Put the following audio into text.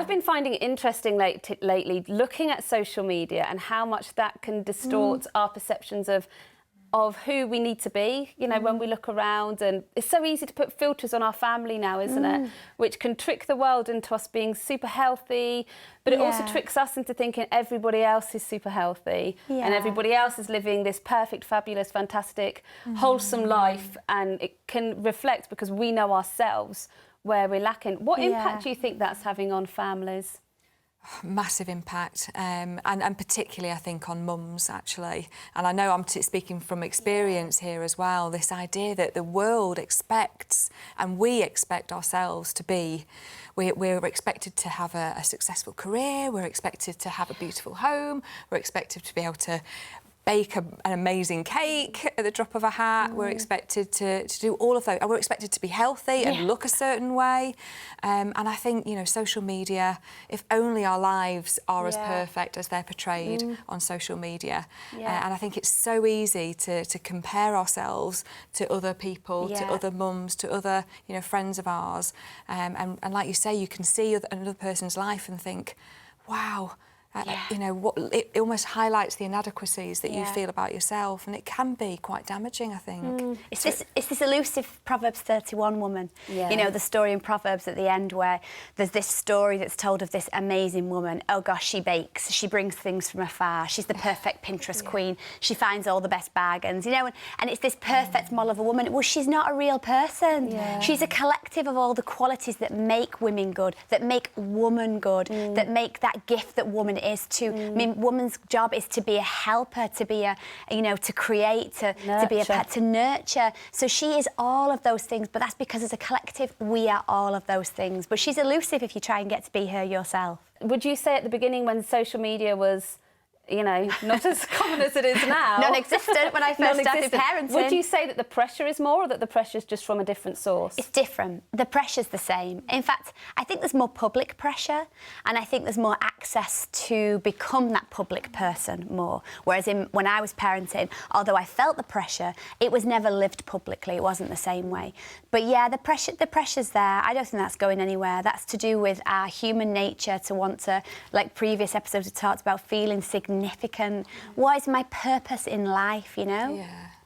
I've been finding it interesting lately, looking at social media and how much that can distort our perceptions of who we need to be, you know, when we look around. And it's so easy to put filters on our family now, isn't it? Which can trick the world into us being super healthy, but it also tricks us into thinking everybody else is super healthy and everybody else is living this perfect, fabulous, fantastic, wholesome life. And it can reflect, because we know ourselves, where we're lacking. What impact do you think that's having on families? Massive impact, and particularly I think on mums, actually. And I know I'm speaking from experience here as well, this idea that the world expects, and we expect ourselves to be, we're expected to have a successful career, we're expected to have a beautiful home, we're expected to be able to bake an amazing cake at the drop of a hat. We're expected to do all of those. And we're expected to be healthy and look a certain way. And I think, you know, social media, if only our lives are as perfect as they're portrayed on social media. And I think it's so easy to compare ourselves to other people, to other mums, to other, you know, friends of ours. And like you say, you can see another person's life and think, wow, you know, it almost highlights the inadequacies that you feel about yourself, and it can be quite damaging, I think. It's this elusive Proverbs 31 woman. You know, the story in Proverbs at the end where there's this story that's told of this amazing woman. Oh gosh, she bakes, she brings things from afar, she's the perfect Pinterest queen, she finds all the best bargains, you know, and it's this perfect model of a woman. Well, she's not a real person. She's a collective of all the qualities that make women good, that make woman good, that make that gift that woman is to. I mean, woman's job is to be a helper, to be a, you know, to create, to be a pet, to nurture. So she is all of those things, but that's because as a collective, we are all of those things. But she's elusive if you try and get to be her yourself. Would you say at the beginning, when social media was, you know, not as common as it is now, non-existent when I first started parenting, would you say that the pressure is more, or that the pressure is just from a different source? It's different. The pressure's the same. In fact, I think there's more public pressure, and I think there's more access to become that public person more. Whereas when I was parenting, although I felt the pressure, it was never lived publicly. It wasn't the same way. But yeah, the pressure's there. I don't think that's going anywhere. That's to do with our human nature to want to, like previous episodes have talked about, feeling significant. What is my purpose in life, you know?